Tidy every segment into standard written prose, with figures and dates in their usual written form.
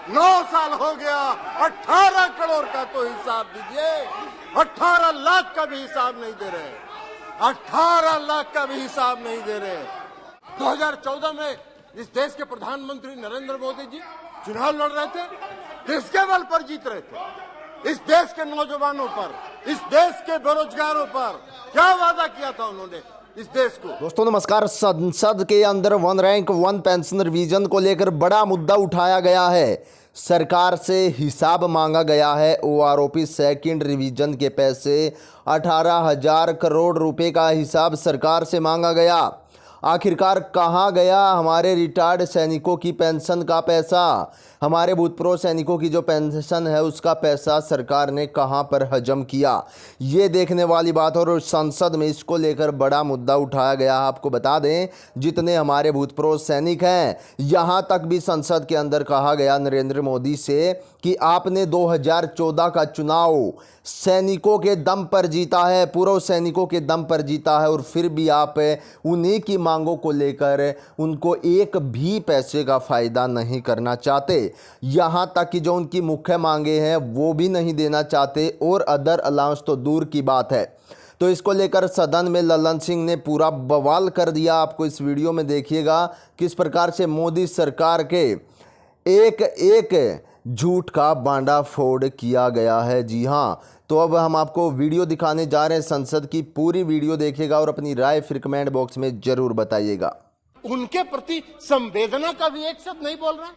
9 साल हो गया, 18 करोड़ का तो हिसाब दीजिए। 18 लाख का भी हिसाब नहीं दे रहे, 18 लाख का भी हिसाब नहीं दे रहे। 2014 में इस देश के प्रधानमंत्री नरेंद्र मोदी जी चुनाव लड़ रहे थे, किसके बल पर जीत रहे थे? इस देश के नौजवानों पर, इस देश के बेरोजगारों पर क्या वादा किया था उन्होंने इस देश को? दोस्तों नमस्कार। संसद के अंदर one rank one pension revision को लेकर बड़ा मुद्दा उठाया गया है। सरकार से हिसाब मांगा गया है। ओआरओपी सेकंड रिवीजन के पैसे 18,000 करोड़ रुपए का हिसाब सरकार से मांगा गया। आखिरकार कहाँ गया हमारे रिटायर्ड सैनिकों की पेंशन का पैसा? हमारे भूतपूर्व सैनिकों की जो पेंशन है उसका पैसा सरकार ने कहाँ पर हजम किया? ये देखने वाली बात। और संसद में इसको लेकर बड़ा मुद्दा उठाया गया। आपको बता दें, जितने हमारे भूतपूर्व सैनिक हैं, यहाँ तक भी संसद के अंदर कहा गया नरेंद्र मोदी से कि आपने 2014 का चुनाव सैनिकों के दम पर जीता है, पूर्व सैनिकों के दम पर जीता है, और फिर भी आप उन्हीं की मांगों को लेकर उनको एक भी पैसे का फायदा नहीं करना चाहते। यहां तक कि जो उनकी मुख्य मांगे हैं वो भी नहीं देना चाहते, और अदर अलाउंस तो दूर की बात है। तो इसको लेकर सदन में ललन सिंह ने पूरा बवाल कर दिया। आपको इस वीडियो में देखिएगा किस प्रकार से मोदी सरकार के एक एक झूठ का बांडाफोड़ किया गया है। जी हाँ, तो अब हम आपको वीडियो दिखाने जा रहे हैं। संसद की पूरी वीडियो देखिएगा और अपनी राय फिर कमेंट बॉक्स में जरूर बताइएगा। उनके प्रति संवेदना का भी एक शब्द नहीं बोल रहा।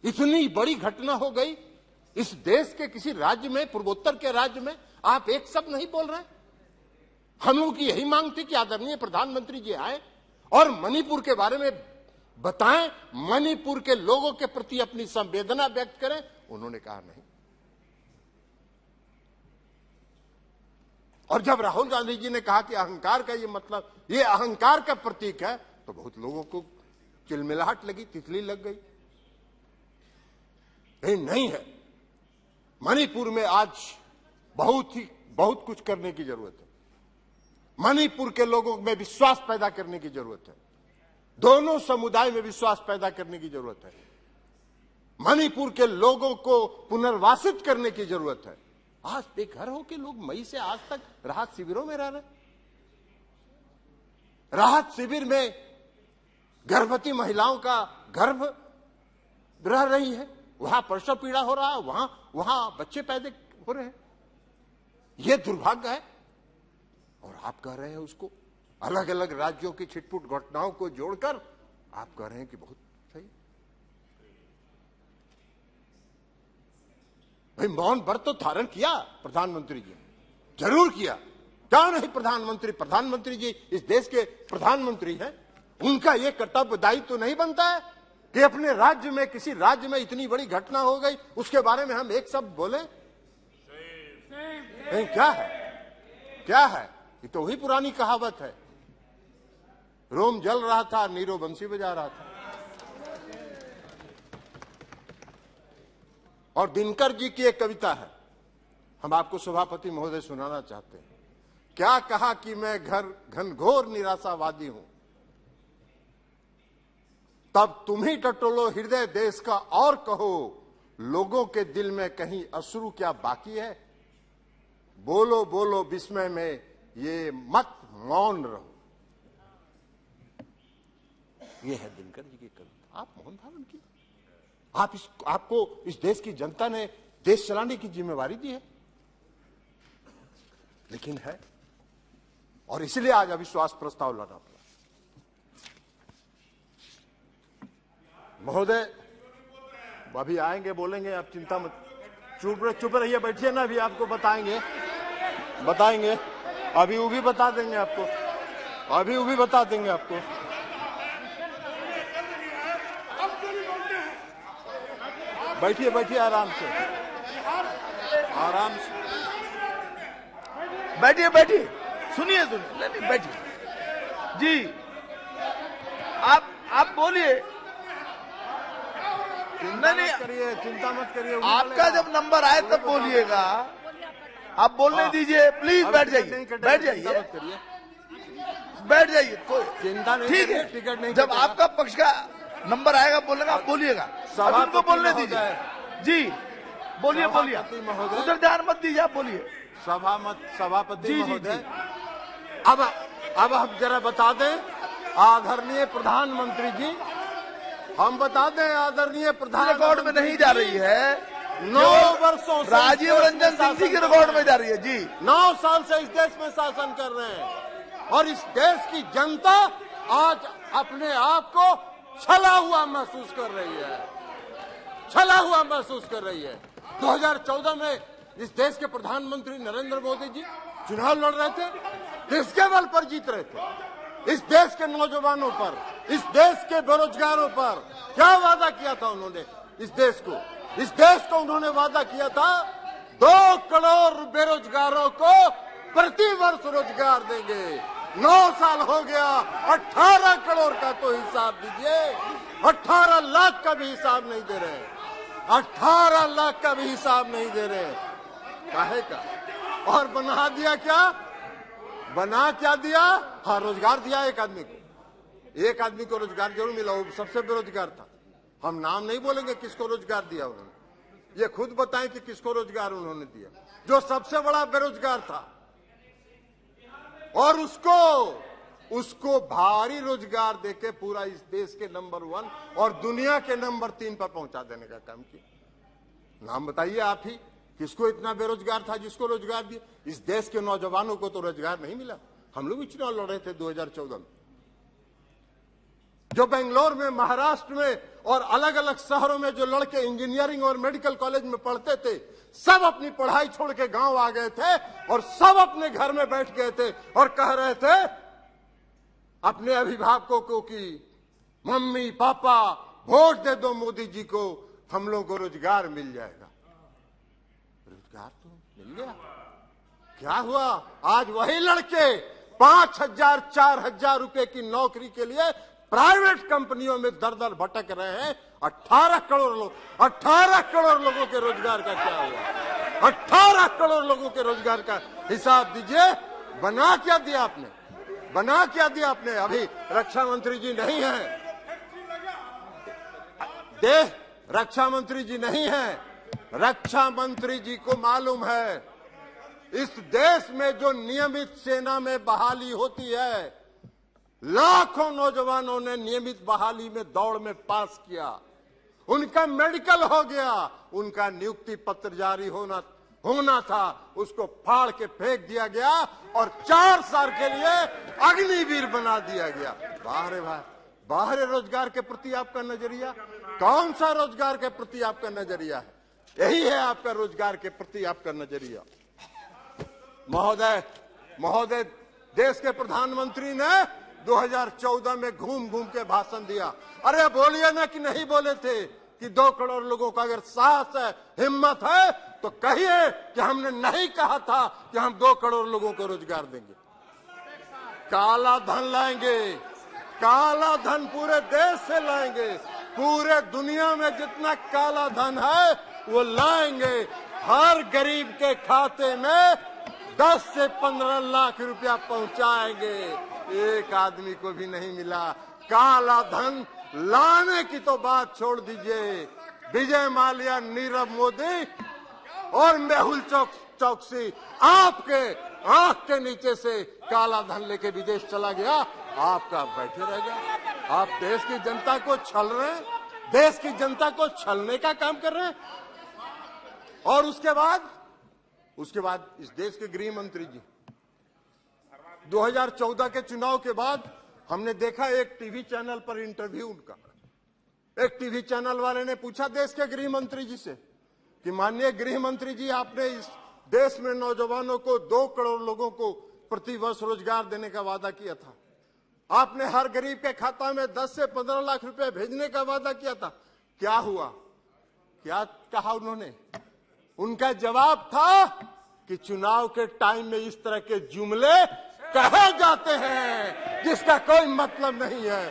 इतनी बड़ी घटना हो गई इस देश के किसी राज्य में, पूर्वोत्तर के राज्य में, आप एक शब्द नहीं बोल रहे। हम लोग की यही मांग थी कि आदरणीय प्रधानमंत्री जी आए और मणिपुर के बारे में बताएं, मणिपुर के लोगों के प्रति अपनी संवेदना व्यक्त करें। उन्होंने कहा नहीं। और जब राहुल गांधी जी ने कहा कि अहंकार का ये मतलब, ये अहंकार का प्रतीक है, तो बहुत लोगों को चिलमिलाहट लगी, तितली लग गई। नहीं है। मणिपुर में आज बहुत कुछ करने की जरूरत है। मणिपुर के लोगों में विश्वास पैदा करने की जरूरत है। दोनों समुदाय में विश्वास पैदा करने की जरूरत है। मणिपुर के लोगों को पुनर्वासित करने की जरूरत है। आज बेघर होकर लोग मई से आज तक राहत शिविरों में रह रहे। राहत शिविर में गर्भवती महिलाओं का गर्भ रह रही है, वहां प्रसव पीड़ा हो रहा है, वहां बच्चे पैदा हो रहे हैं। यह दुर्भाग्य है। और आप कह रहे हैं उसको अलग अलग राज्यों की छिटपुट घटनाओं को जोड़कर आप कह रहे हैं कि बहुत सही। भाई मौन व्रत तो धारण किया प्रधानमंत्री जी, जरूर किया। क्या नहीं? प्रधानमंत्री जी इस देश के प्रधानमंत्री हैं। उनका यह कर्तव्य दायित्व तो नहीं बनता है कि अपने राज्य में, किसी राज्य में इतनी बड़ी घटना हो गई, उसके बारे में हम एक शब्द बोले? क्या है? क्या है? ये तो वही पुरानी कहावत है, रोम जल रहा था, नीरो बंसी बजा रहा था। और दिनकर जी की एक कविता है, हम आपको सभापति महोदय सुनाना चाहते हैं। क्या कहा कि मैं घनघोर निराशावादी हूं, तब तुम ही टटोलो हृदय देश का और कहो, लोगों के दिल में कहीं अश्रु क्या बाकी है? बोलो बोलो विस्मय में, ये मत मौन रहो। ये है दिनकर जी की कविता। आप मौन धारण कीजिए। आपको इस देश की जनता ने देश चलाने की जिम्मेवारी दी है, लेकिन है, और इसलिए आज अविश्वास प्रस्ताव लाना पड़ा। महोदय अभी आएंगे, बोलेंगे, आप चिंता मत, चुप रहिए, बैठिए ना, अभी आपको बताएंगे। अभी वो भी बता देंगे आपको। बैठिए आराम से बैठिए, सुनिए, नहीं बैठिए जी, आप बोलिए। चिंता मत करिए। आपका जब नंबर आए तब बोलिएगा। आप बोलने दीजिए, प्लीज बैठ जाइए। कोई चिंता नहीं, ठीक है। टिकट नहीं, जब आपका पक्ष का नंबर आएगा बोलने का, आप बोलिएगा। अब उनको बोलने दीजिए जी, बोलिए बोलिए, सभापति महोदय। उधर ध्यान मत दीजिए, आप बोलिए। सभापति जी, जी, महोदय, जी। अब हम जरा बता दें आदरणीय प्रधानमंत्री जी, हम बता दें आदरणीय प्रधानमंत्री, रिकॉर्ड में नहीं जा रही है, 9 वर्षों से राजीव रंजन सिंह जी के रिकॉर्ड में जा रही है जी। 9 साल से इस देश में शासन कर रहे हैं और इस देश की जनता आज अपने आप को छला हुआ महसूस कर रही है, छला हुआ महसूस कर रही है। 2014 में इस देश के प्रधानमंत्री नरेंद्र मोदी जी चुनाव लड़ रहे थे, किसके बल पर जीत रहे थे? इस देश के नौजवानों पर, इस देश के बेरोजगारों पर क्या वादा किया था उन्होंने? इस देश को उन्होंने वादा किया था 2 करोड़ बेरोजगारों को प्रति वर्ष रोजगार देंगे। 9 साल हो गया, 18 करोड़ का तो हिसाब दीजिए, 18 लाख का भी हिसाब नहीं दे रहे, 18 लाख का भी हिसाब नहीं दे रहे। काहे का? और बना दिया क्या? बना क्या दिया? हाँ, रोजगार दिया एक आदमी को रोजगार जरूर मिला, वो सबसे बेरोजगार था। हम नाम नहीं बोलेंगे किसको रोजगार दिया उन्होंने, ये खुद बताएं कि किसको रोजगार उन्होंने दिया, जो सबसे बड़ा बेरोजगार था। और उसको भारी रोजगार देके पूरा इस देश के नंबर 1 और दुनिया के नंबर 3 पर पहुंचा देने का काम किया। नाम बताइए आप ही, किसको इतना बेरोजगार था जिसको रोजगार दिया? इस देश के नौजवानों को तो रोजगार नहीं मिला। हम लोग भी चुनाव लड़ रहे थे 2014 में, जो बेंगलोर में, महाराष्ट्र में और अलग अलग शहरों में जो लड़के इंजीनियरिंग और मेडिकल कॉलेज में पढ़ते थे, सब अपनी पढ़ाई छोड़ के गांव आ गए थे और सब अपने घर में बैठ गए थे और कह रहे थे अपने अभिभावकों को कि मम्मी पापा वोट दे दो मोदी जी को, हम लोगों को रोजगार मिल जाएगा। रोजगार तो मिल गया, क्या हुआ? आज वही लड़के 5,000 4,000 रुपए की नौकरी के लिए प्राइवेट कंपनियों में दर दर भटक रहे हैं। 18 करोड़ लोगों के रोजगार का क्या हुआ? 18 करोड़ लोगों के रोजगार का हिसाब दीजिए। बना क्या दिया आपने? बना क्या दिया आपने? अभी रक्षा मंत्री जी नहीं है, रक्षा मंत्री जी नहीं है। रक्षा मंत्री जी को मालूम है इस देश में जो नियमित सेना में बहाली होती है, लाखों नौजवानों ने नियमित बहाली में दौड़ में पास किया, उनका मेडिकल हो गया, उनका नियुक्ति पत्र जारी होना था, उसको फाड़ के फेंक दिया गया और 4 साल के लिए अग्निवीर बना दिया गया। बाहर रोजगार के प्रति आपका नजरिया कौन सा? रोजगार के प्रति आपका नजरिया है, यही है आपका रोजगार के प्रति आपका नजरिया। महोदय, देश के प्रधानमंत्री ने 2014 में घूम घूम के भाषण दिया। अरे बोलिए ना कि नहीं बोले थे कि 2 करोड़ लोगों का अगर साहस है, हिम्मत है तो कहिए कि हमने नहीं कहा था कि हम 2 करोड़ लोगों को रोजगार देंगे। काला धन लाएंगे, काला धन पूरे देश से लाएंगे, पूरे दुनिया में जितना काला धन है वो लाएंगे। हर गरीब के खाते में 10 से 15 लाख रुपया पहुंचाएंगे। एक आदमी को भी नहीं मिला। काला धन लाने की तो बात छोड़ दीजिए, विजय माल्या, नीरव मोदी और मेहुल चौकसी आपके आंख के नीचे से काला धन लेके विदेश चला गया, आपका बैठे रह गया। आप देश की जनता को छल रहे हैं, देश की जनता को छलने का काम कर रहे हैं। और उसके बाद इस देश के गृह मंत्री जी 2014 के चुनाव के बाद हमने देखा एक टीवी चैनल पर इंटरव्यू उनका, एक टीवी चैनल वाले ने पूछा देश के गृह मंत्री जी से कि माननीय गृह मंत्री जी, आपने इस देश में नौजवानों को 2 करोड़ लोगों को प्रति वर्ष रोजगार देने का वादा किया था, आपने हर गरीब के खाता में 10 से 15 लाख रुपए भेजने का वादा किया था, क्या हुआ? क्या कहा उन्होंने? उनका जवाब था कि चुनाव के टाइम में इस तरह के जुमले कहे जाते हैं जिसका कोई मतलब नहीं है।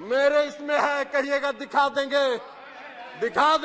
मेरे इसमें है, कहिएगा दिखा देंगे, दिखा